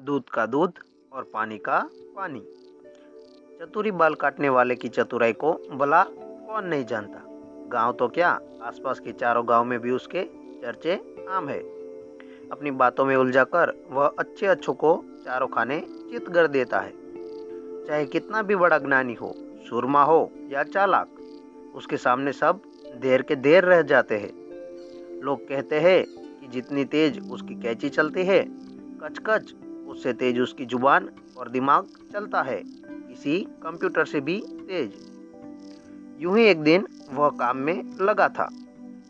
दूध का दूध और पानी का पानी। चतुरी बाल काटने वाले की चतुराई को भला कौन नहीं जानता। गांव तो क्या, आसपास के चारों गांव में भी उसके चर्चे आम है। अपनी बातों में उलझाकर वह अच्छे अच्छों को चारों खाने चित कर देता है। चाहे कितना भी बड़ा ज्ञानी हो, सुरमा हो या चालाक, उसके सामने सब देर के देर रह जाते हैं। लोग कहते हैं कि जितनी तेज उसकी कैंची चलती है, कच-कच उससे तेज उसकी जुबान और दिमाग चलता है, किसी कंप्यूटर से भी तेज। यूं ही एक दिन वह काम में लगा था।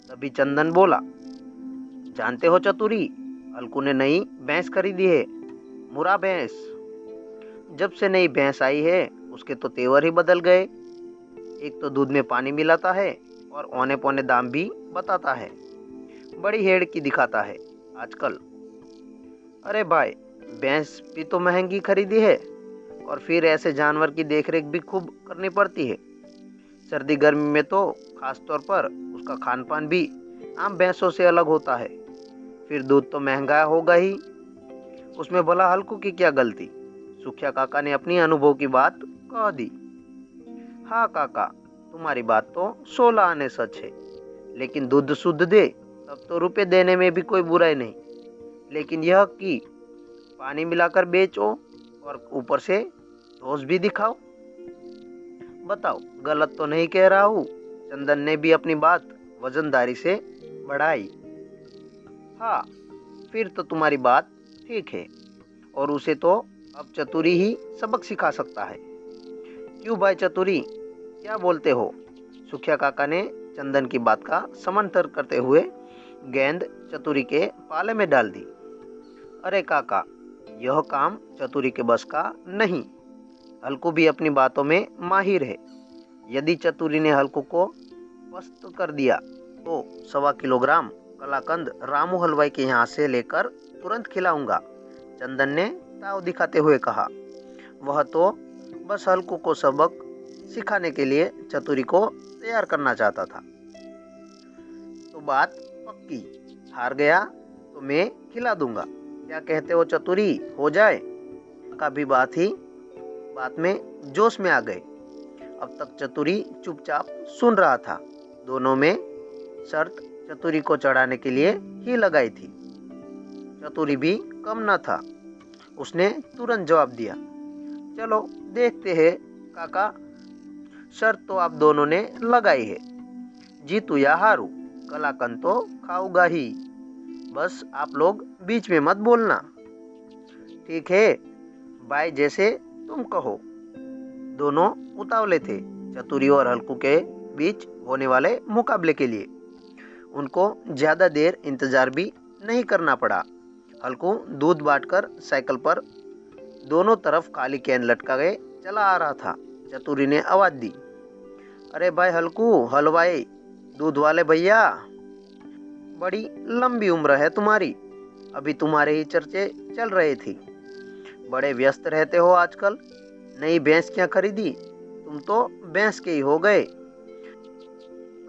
तभी चंदन बोला, जानते हो चतुरी, अलकू ने नई भैंस खरीदी है। मुरा भैंस। जब से नई भैंस आई है, उसके तो तेवर ही बदल गए। एक तो दूध में पानी मिलाता है और औने पौने दाम भी बताता है। बड़ी हेड़ की दिखाता है आजकल। अरे भाई, भैंस भी तो महंगी खरीदी है, और फिर ऐसे जानवर की देखरेख भी खूब करनी पड़ती है। सर्दी गर्मी में तो खास तौर पर उसका खान पान भी आम भैंसों से अलग होता है। फिर दूध तो महंगा होगा ही, उसमें भला हल्कू की क्या गलती। सुखिया काका ने अपनी अनुभव की बात कह दी। हाँ काका, तुम्हारी बात तो 16 आने सच है, लेकिन दूध शुद्ध दे तब तो रुपए देने में भी कोई बुराई नहीं। लेकिन यह कि पानी मिलाकर बेचो और ऊपर से दोष भी दिखाओ, बताओ गलत तो नहीं कह रहा हूँ। चंदन ने भी अपनी बात वजनदारी से बढ़ाई। हाँ, फिर तो तुम्हारी बात ठीक है, और उसे तो अब चतुरी ही सबक सिखा सकता है। क्यों भाई चतुरी, क्या बोलते हो? सुखिया काका ने चंदन की बात का समर्थन करते हुए गेंद चतुरी के पाले में डाल दी। अरे काका, यह काम चतुरी के बस का नहीं। हल्कू भी अपनी बातों में माहिर है। यदि चतुरी ने हल्कू को पस्त कर दिया तो 1.25 किलोग्राम कलाकंद रामू हलवाई के यहाँ से लेकर तुरंत खिलाऊंगा, चंदन ने ताव दिखाते हुए कहा। वह तो बस हल्कू को सबक सिखाने के लिए चतुरी को तैयार करना चाहता था। तो बात पक्की, हार गया तो मैं खिला दूंगा। क्या कहते हो चतुरी, हो जाए? का भी बात में जोश में आ गए। अब तक चतुरी चुपचाप सुन रहा था। दोनों में शर्त चतुरी को चढ़ाने के लिए ही लगाई थी। चतुरी भी कम न था। उसने तुरंत जवाब दिया, चलो देखते हैं काका, शर्त तो आप दोनों ने लगाई है। जीतू या हारू, कलाकंद तो खाऊंगा ही। बस आप लोग बीच में मत बोलना। ठीक है भाई, जैसे तुम कहो। दोनों उतावले थे चतुरी और हल्कू के बीच होने वाले मुकाबले के लिए। उनको ज्यादा देर इंतजार भी नहीं करना पड़ा। हल्कू दूध बांटकर साइकिल पर दोनों तरफ खाली कैन लटका के चला आ रहा था। चतुरी ने आवाज दी, अरे भाई हल्कू, हलवाई, दूध वाले भैया, बड़ी लंबी उम्र है तुम्हारी, अभी तुम्हारे ही चर्चे चल रहे थे। बड़े व्यस्त रहते हो आजकल। नई भैंस क्या खरीदी, तुम तो भैंस के ही हो गए।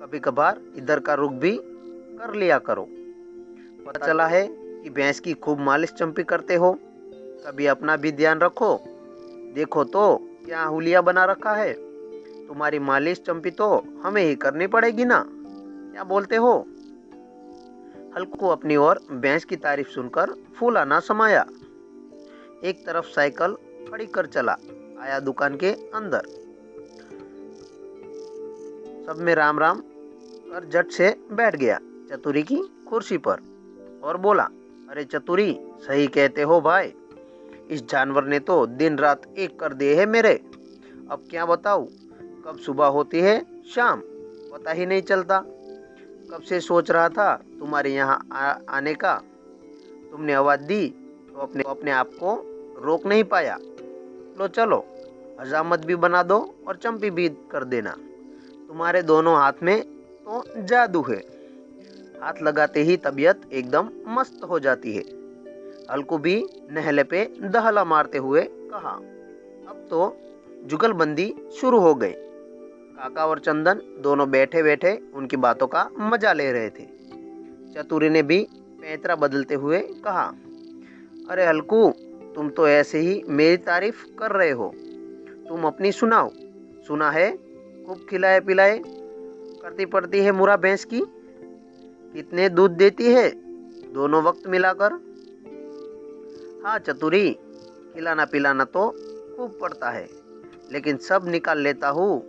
कभी कभार इधर का रुख भी कर लिया करो। पता चला है कि भैंस की खूब मालिश चंपी करते हो। कभी अपना भी ध्यान रखो। देखो तो क्या हुलिया बना रखा है। तुम्हारी मालिश चंपी तो हमें ही करनी पड़ेगी ना, क्या बोलते हो? हल्कू अपनी ओर भैंस की तारीफ सुनकर फूला ना समाया। एक तरफ साइकिल खड़ी कर चला आया दुकान के अंदर। सब में राम राम कर झट से बैठ गया चतुरी की कुर्सी पर और बोला, अरे चतुरी, सही कहते हो भाई, इस जानवर ने तो दिन रात एक कर दिए है मेरे। अब क्या बताऊं, कब सुबह होती है शाम पता ही नहीं चलता। कब से सोच रहा था तुम्हारे यहाँ आने का। तुमने आवाज दी तो अपने आप को रोक नहीं पाया। लो चलो, हजामत भी बना दो और चंपी भी कर देना। तुम्हारे दोनों हाथ में तो जादू है। हाथ लगाते ही तबीयत एकदम मस्त हो जाती है। हल्कू भी नहले पे दहला मारते हुए कहा। अब तो जुगलबंदी शुरू हो गई। काका और चंदन दोनों बैठे बैठे उनकी बातों का मजा ले रहे थे। चतुरी ने भी पैंतरा बदलते हुए कहा, अरे हल्कू, तुम तो ऐसे ही मेरी तारीफ कर रहे हो। तुम अपनी सुनाओ। सुना है खूब खिलाए पिलाए करती पड़ती है मुरा भैंस की। कितने दूध देती है दोनों वक्त मिलाकर? हाँ चतुरी, खिलाना पिलाना तो खूब पड़ता है, लेकिन सब निकाल लेता हूँ।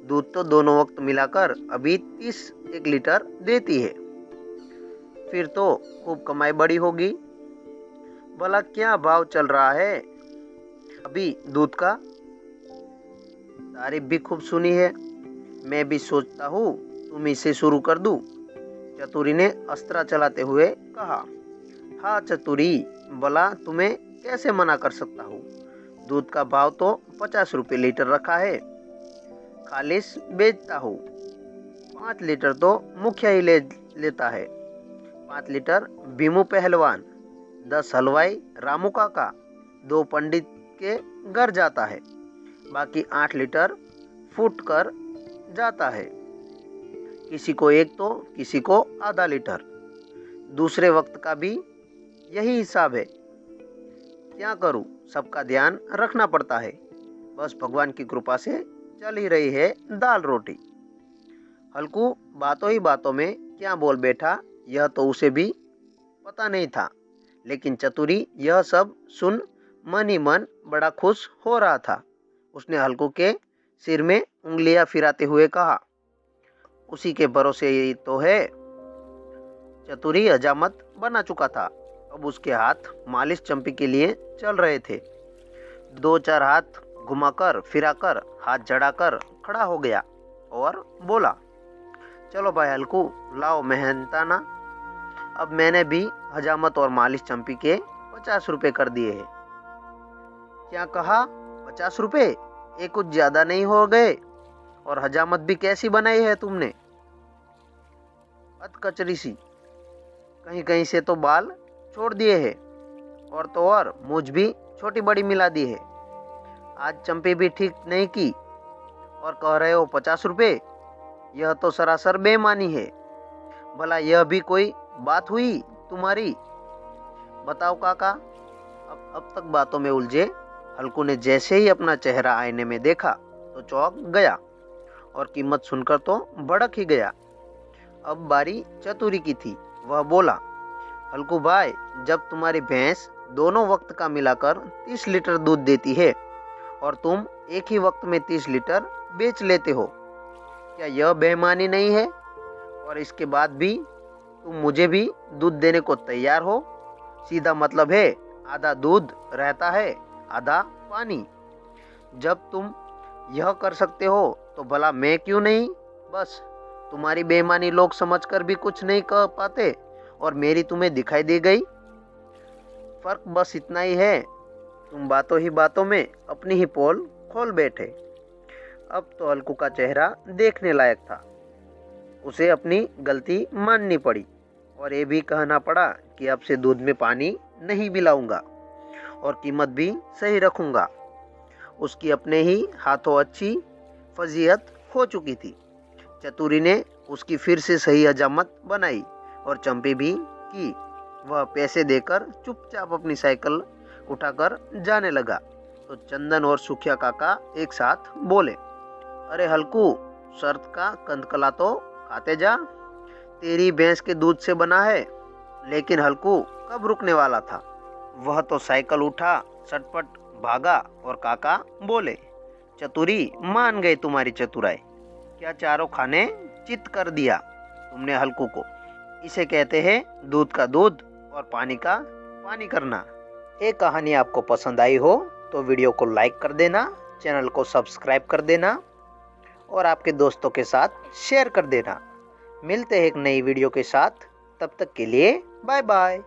दूध तो दोनों वक्त मिलाकर अभी 31 लीटर देती है। फिर तो खूब कमाई बड़ी होगी। भला क्या भाव चल रहा है अभी दूध का? तारीफ भी खूब सुनी है, मैं भी सोचता हूँ तुम इसे शुरू कर दूं। चतुरी ने अस्त्रा चलाते हुए कहा। हाँ चतुरी, भला तुम्हें कैसे मना कर सकता हूँ। दूध का भाव तो 50 रुपये लीटर रखा है। खालिस बेचता हूँ। 5 लीटर तो मुखिया ही लेता है। 5 लीटर भीमू पहलवान, 10 हलवाई रामू काका, 2 पंडित के घर जाता है। बाकी 8 लीटर फूट कर जाता है। किसी को 1 तो किसी को आधा लीटर। दूसरे वक्त का भी यही हिसाब है। क्या करूं, सबका ध्यान रखना पड़ता है। बस भगवान की कृपा से चल ही रही है दाल रोटी। हल्कू बातों ही बातों में क्या बोल बैठा यह तो उसे भी पता नहीं था, लेकिन चतुरी यह सब सुन मन ही मन बड़ा खुश हो रहा था। उसने हल्कू के सिर में उंगलियां फिराते हुए कहा, उसी के भरोसे ही तो है। चतुरी हजामत बना चुका था। अब उसके हाथ मालिश चंपी के लिए चल रहे थे। 2-4 हाथ घुमाकर फिराकर हाथ जड़ाकर खड़ा हो गया और बोला, चलो भाई हल्कू, लाओ मेहनताना। अब मैंने भी हजामत और मालिश चंपी के 50 रुपए कर दिए हैं। क्या कहा? 50 रुपए? ये कुछ ज्यादा नहीं हो गए? और हजामत भी कैसी बनाई है तुमने? अधकचरी सी, कहीं कहीं से तो बाल छोड़ दिए हैं, और तो और मूंछ भी छोटी बड़ी मिला दी है। आज चंपी भी ठीक नहीं की और कह रहे हो 50 रुपए? यह तो सरासर बेईमानी है। भला यह भी कोई बात हुई तुम्हारी? बताओ काका। अब तक बातों में उलझे हल्कू ने जैसे ही अपना चेहरा आईने में देखा तो चौंक गया और कीमत सुनकर तो भड़क ही गया। अब बारी चतुरी की थी। वह बोला, हल्कू भाई, जब तुम्हारी भैंस दोनों वक्त का मिलाकर 30 लीटर दूध देती है और तुम एक ही वक्त में 30 लीटर बेच लेते हो, क्या यह बेईमानी नहीं है? और इसके बाद भी तुम मुझे भी दूध देने को तैयार हो। सीधा मतलब है आधा दूध रहता है आधा पानी। जब तुम यह कर सकते हो तो भला मैं क्यों नहीं? बस तुम्हारी बेईमानी लोग समझकर भी कुछ नहीं कह पाते और मेरी तुम्हें दिखाई दे गई। फर्क बस इतना ही है, तुम बातों ही बातों में अपनी ही पोल खोल बैठे। अब तो हल्कू का चेहरा देखने लायक था। उसे अपनी गलती माननी पड़ी और ये भी कहना पड़ा कि अब से दूध में पानी नहीं मिलाऊंगा और कीमत भी सही रखूंगा। उसकी अपने ही हाथों अच्छी फजीहत हो चुकी थी। चतुरी ने उसकी फिर से सही हजामत बनाई और चंपी भी की। वह पैसे देकर चुपचाप अपनी साइकिल उठाकर जाने लगा तो चंदन और सुखिया काका एक साथ बोले, अरे हल्कू, शर्त का कंदकला तो खाते जा। तेरी भैंस के दूध से बना है। लेकिन हल्कू कब रुकने वाला था? वह तो साइकिल उठा, चटपट भागा और काका बोले, चतुरी, मान गए तुम्हारी चतुराई। क्या चारों खाने चित कर दिया तुमने हल्कू को। इसे कहते हैं दूध का दूध और पानी का पानी करना। ये कहानी आपको पसंद आई हो तो वीडियो को लाइक कर देना, चैनल को सब्सक्राइब कर देना और आपके दोस्तों के साथ शेयर कर देना। मिलते हैं एक नई वीडियो के साथ, तब तक के लिए बाय बाय।